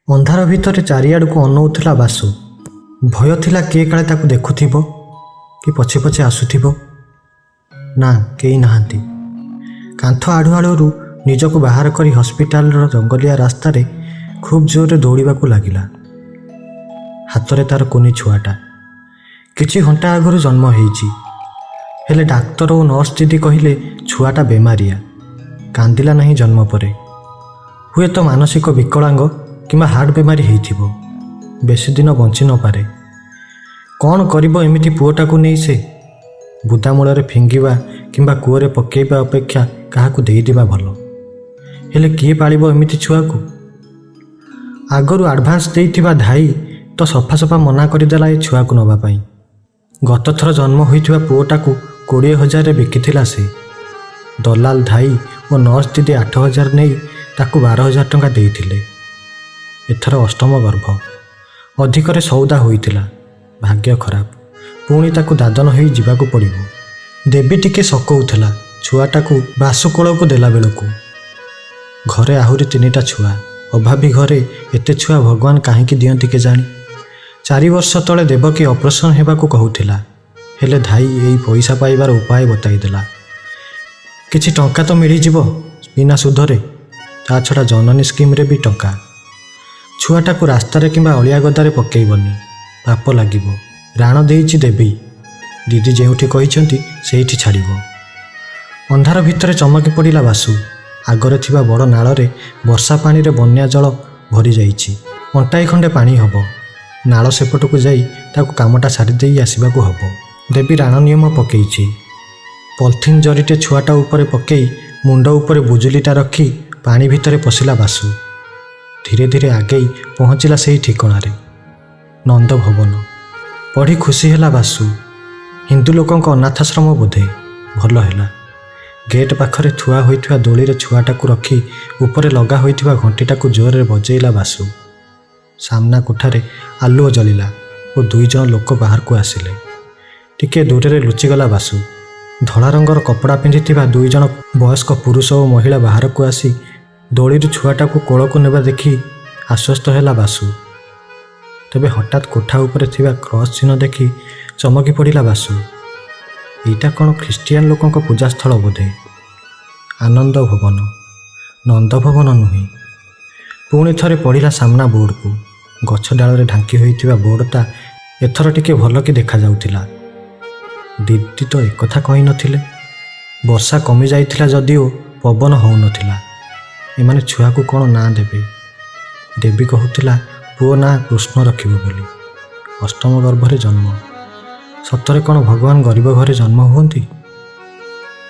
ଅନ୍ଧାର ଭିତରେ ଚାରିଆଡ଼କୁ ଅନଉଥିଲା ବାସୁ। ଭୟ ଥିଲା କିଏ କାଳେ ତାକୁ ଦେଖୁଥିବ କି ପଛେ ପଛେ ଆସୁଥିବ। ନା, କେହି ନାହାନ୍ତି। କାନ୍ଥ ଆଢ଼ୁଆଳରୁ ନିଜକୁ ବାହାର କରି ହସ୍ପିଟାଲର ଜଙ୍ଗଲିଆ ରାସ୍ତାରେ ଖୁବ୍ ଜୋରରେ ଦୌଡ଼ିବାକୁ ଲାଗିଲା। ହାତରେ ତାର କୁନି ଛୁଆଟା କିଛି ଘଣ୍ଟା ଆଗରୁ ଜନ୍ମ ହେଇଛି। ହେଲେ ଡାକ୍ତର ଓ ନର୍ସ ଦିଦି କହିଲେ ଛୁଆଟା ବେମାରିଆ, କାନ୍ଦିଲା ନାହିଁ ଜନ୍ମ ପରେ। ହୁଏତ ମାନସିକ ବିକଳାଙ୍ଗ କିମ୍ବା ହାର୍ଟ ବେମାରୀ ହେଇଥିବ, ବେଶୀ ଦିନ ବଞ୍ଚି ନପାରେ। କ'ଣ କରିବ ଏମିତି ପୁଅଟାକୁ ନେଇ ସେ? ବୁଦାମୂଳରେ ଫିଙ୍ଗିବା କିମ୍ବା କୂଅରେ ପକାଇବା ଅପେକ୍ଷା କାହାକୁ ଦେଇଦେବା ଭଲ। ହେଲେ କିଏ ପାଳିବ ଏମିତି ଛୁଆକୁ? ଆଗରୁ ଆଡ଼ଭାନ୍ସ ଦେଇଥିବା ଧାଇ ତ ସଫା ମନା କରିଦେଲା ଏ ଛୁଆକୁ ନେବା ପାଇଁ। ଗତଥର ଜନ୍ମ ହୋଇଥିବା ପୁଅଟାକୁ 20,000ରେ ବିକିଥିଲା ସେ। ଦଲାଲ ଧାଇ ଓ ନର୍ସ ଦିଦି 8,000 ନେଇ ତାକୁ 12,000 ଟଙ୍କା ଦେଇଥିଲେ। ଏଥର ଅଷ୍ଟମ ଗର୍ଭ, ଅଧିକରେ ସଉଦା ହୋଇଥିଲା। ଭାଗ୍ୟ ଖରାପ, ପୁଣି ତାକୁ ଦାଦନ ହୋଇ ଯିବାକୁ ପଡ଼ିବ। ଦେବୀ ଟିକେ ସକଉଥିଲା ଛୁଆଟାକୁ ବାସୁ କୋଳକୁ ଦେଲା ବେଳକୁ। ଘରେ ଆହୁରି 3ଟା ଛୁଆ। ଅଭାବୀ ଘରେ ଏତେ ଛୁଆ ଭଗବାନ କାହିଁକି ଦିଅନ୍ତି କେଜାଣି। 4 ବର୍ଷ ତଳେ ଦେବକୀ ଅପରେସନ୍ ହେବାକୁ କହୁଥିଲା, ହେଲେ ଧାଇ ଏଇ ପଇସା ପାଇବାର ଉପାୟ ବତାଇଦେଲା। କିଛି ଟଙ୍କା ତ ମିଳିଯିବ ବିନା ସୁଧରେ, ତା ଛଡ଼ା ଜନନୀ ସ୍କିମ୍ରେ ବି ଟଙ୍କା। ଛୁଆଟାକୁ ରାସ୍ତାରେ କିମ୍ବା ଅଳିଆ ଗଦାରେ ପକାଇବନି, ପାପ ଲାଗିବ। ରାଣ ଦେଇଛି ଦେବୀ, ଦିଦି ଯେଉଁଠି କହିଛନ୍ତି ସେଇଠି ଛାଡ଼ିବ। ଅନ୍ଧାର ଭିତରେ ଚମକି ପଡ଼ିଲା ବାସୁ। ଆଗରେ ଥିବା ବଡ଼ ନାଳରେ ବର୍ଷା ପାଣିରେ ବନ୍ୟା ଜଳ ଭରିଯାଇଛି। ଅଣ୍ଟାଏ ଖଣ୍ଡେ ପାଣି ହେବ। ନାଳ ସେପଟକୁ ଯାଇ ତାକୁ କାମଟା ସାରିଦେଇ ଆସିବାକୁ ହେବ। ଦେବୀ ରାଣ ନିୟମ ପକାଇଛି। ପଲିଥିନ୍ ଜରିଟେ ଛୁଆଟା ଉପରେ ପକାଇ ମୁଣ୍ଡ ଉପରେ ବୁଜୁଲିଟା ରଖି ପାଣି ଭିତରେ ପଶିଲା ବାସୁ। ଧୀରେ ଧୀରେ ଆଗେଇ ପହଞ୍ଚିଲା ସେହି ଠିକଣାରେ, ନନ୍ଦ ଭବନ। ପଢ଼ି ଖୁସି ହେଲା ବାସୁ। ହିନ୍ଦୁ ଲୋକଙ୍କ ଅନାଥାଶ୍ରମ ବୋଧେ। ଭଲ ହେଲା। ଗେଟ୍ ପାଖରେ ଥୁଆ ହୋଇଥିବା ଦୋଳିରେ ଛୁଆଟାକୁ ରଖି ଉପରେ ଲଗା ହୋଇଥିବା ଘଣ୍ଟିଟାକୁ ଜୋରରେ ବଜେଇଲା ବାସୁ। ସାମ୍ନା କୋଠାରେ ଆଲୁଅ ଜଳିଲା ଓ 2 ଜଣ ଲୋକ ବାହାରକୁ ଆସିଲେ। ଟିକିଏ ଦୂରରେ ଲୁଚିଗଲା ବାସୁ। ଧଳା ରଙ୍ଗର କପଡ଼ା ପିନ୍ଧିଥିବା 2 ଜଣ ବୟସ୍କ ପୁରୁଷ ଓ ମହିଳା ବାହାରକୁ ଆସି ଦୋଳିରୁ ଛୁଆଟାକୁ କୋଳକୁ ନେବା ଦେଖି ଆଶ୍ୱସ୍ତ ହେଲା ବାସୁ। ତେବେ ହଠାତ୍ କୋଠା ଉପରେ ଥିବା କ୍ରସ୍ ଚିହ୍ନ ଦେଖି ଚମକି ପଡ଼ିଲା ବାସୁ। ଏଇଟା କ'ଣ ଖ୍ରୀଷ୍ଟିଆନ ଲୋକଙ୍କ ପୂଜାସ୍ଥଳ ବୋଧେ? ଆନନ୍ଦ ଭବନ, ନନ୍ଦ ଭବନ ନୁହେଁ। ପୁଣି ଥରେ ପଡ଼ିଲା ସାମ୍ନା ବୋର୍ଡ଼କୁ। ଗଛ ଡାଳରେ ଢାଙ୍କି ହୋଇଥିବା ବୋର୍ଡ଼ଟା ଏଥର ଟିକେ ଭଲ କି ଦେଖାଯାଉଥିଲା। ଦିଦି ତ ଏକଥା କହିନଥିଲେ। ବର୍ଷା କମିଯାଇଥିଲା ଯଦିଓ ପବନ ହେଉନଥିଲା। ଏମାନେ ଛୁଆକୁ କ'ଣ ନାଁ ଦେବେ? ଦେବୀ କହୁଥିଲା ପୁଅ ନାଁ କୃଷ୍ଣ ରଖିବ ବୋଲି। ଅଷ୍ଟମ ଗର୍ଭରେ ଜନ୍ମ। ସତରେ କ'ଣ ଭଗବାନ ଗରିବ ଘରେ ଜନ୍ମ ହୁଅନ୍ତି?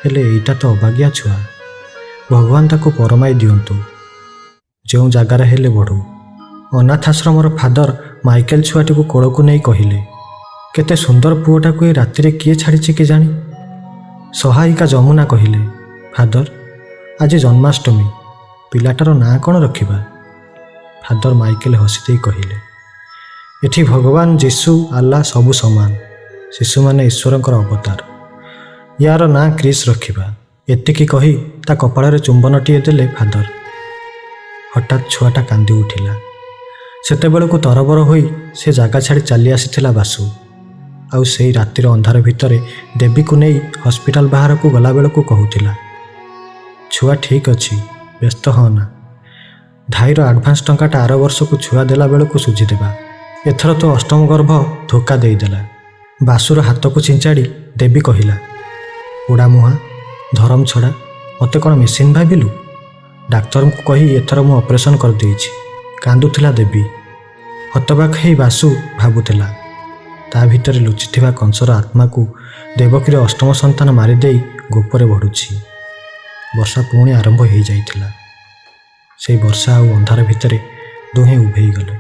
ହେଲେ ଏଇଟା ତ ଅବାଗିଆ ଛୁଆ। ଭଗବାନ ତାକୁ ପରମାଇ ଦିଅନ୍ତୁ, ଯେଉଁ ଜାଗାରେ ହେଲେ ବଢ଼ୁ। ଅନାଥାଶ୍ରମର ଫାଦର ମାଇକେଲ ଛୁଆଟିକୁ କୋଳକୁ ନେଇ କହିଲେ, କେତେ ସୁନ୍ଦର ପୁଅଟାକୁ ଏ ରାତିରେ କିଏ ଛାଡ଼ିଛି କେଜାଣି? ସହାୟିକା ଯମୁନା କହିଲେ, ଫାଦର, ଆଜି ଜନ୍ମାଷ୍ଟମୀ, ପିଲାଟାର ନାଁ କ'ଣ ରଖିବା? ଫାଦର ମାଇକେଲ ହସି ଦେଇ କହିଲେ, ଏଠି ଭଗବାନ, ଯୀଶୁ, ଆଲ୍ଲା ସବୁ ସମାନ। ଶିଶୁମାନେ ଈଶ୍ୱରଙ୍କର ଅବତାର। ୟାର ନାଁ କ୍ରିସ୍ ରଖିବା। ଏତିକି କହି ତା କପାଳରେ ଚୁମ୍ବନଟିଏ ଦେଲେ ଫାଦର। ହଠାତ୍ ଛୁଆଟା କାନ୍ଦି ଉଠିଲା। ସେତେବେଳକୁ ତରବର ହୋଇ ସେ ଜାଗା ଛାଡ଼ି ଚାଲି ଆସିଥିଲା ବାସୁ। ଆଉ ସେଇ ରାତିର ଅନ୍ଧାର ଭିତରେ ଦେବୀକୁ ନେଇ ହସ୍ପିଟାଲ ବାହାରକୁ ଗଲାବେଳକୁ କହୁଥିଲା, ଛୁଆ ଠିକ୍ ଅଛି, ବ୍ୟସ୍ତ ହଅନା। ଧାଇର ଆଡ଼ଭାନ୍ସ ଟଙ୍କାଟା ଆର ବର୍ଷକୁ ଛୁଆ ଦେଲା ବେଳକୁ ସୁଝିଦେବା। ଏଥର ତ ଅଷ୍ଟମ ଗର୍ଭ ଧୋକା ଦେଇଦେଲା। ବାସୁର ହାତକୁ ଚିଞ୍ଚାଡ଼ି ଦେବୀ କହିଲା, ପୋଡ଼ା ମୁହାଁ, ଧରମ ଛଡ଼ା, ମୋତେ କ'ଣ ମେସିନ୍ ଭାବିଲୁ? ଡାକ୍ତରଙ୍କୁ କହି ଏଥର ମୁଁ ଅପରେସନ୍ କରିଦେଇଛି। କାନ୍ଦୁଥିଲା ଦେବୀ। ହତବାକ ହେଇ ବାସୁ ଭାବୁଥିଲା, ତା ଭିତରେ ଲୁଚିଥିବା କଂସର ଆତ୍ମାକୁ ଦେବକୀର ଅଷ୍ଟମ ସନ୍ତାନ ମାରିଦେଇ ଗୋପରେ ବଢ଼ୁଛି। ବର୍ଷା ପୁଣି ଆରମ୍ଭ ହୋଇଯାଇଥିଲା। ସେଇ ବର୍ଷା ଆଉ ଅନ୍ଧାର ଭିତରେ ଦୁହେଁ ଉଭେଇ ଗଲେ।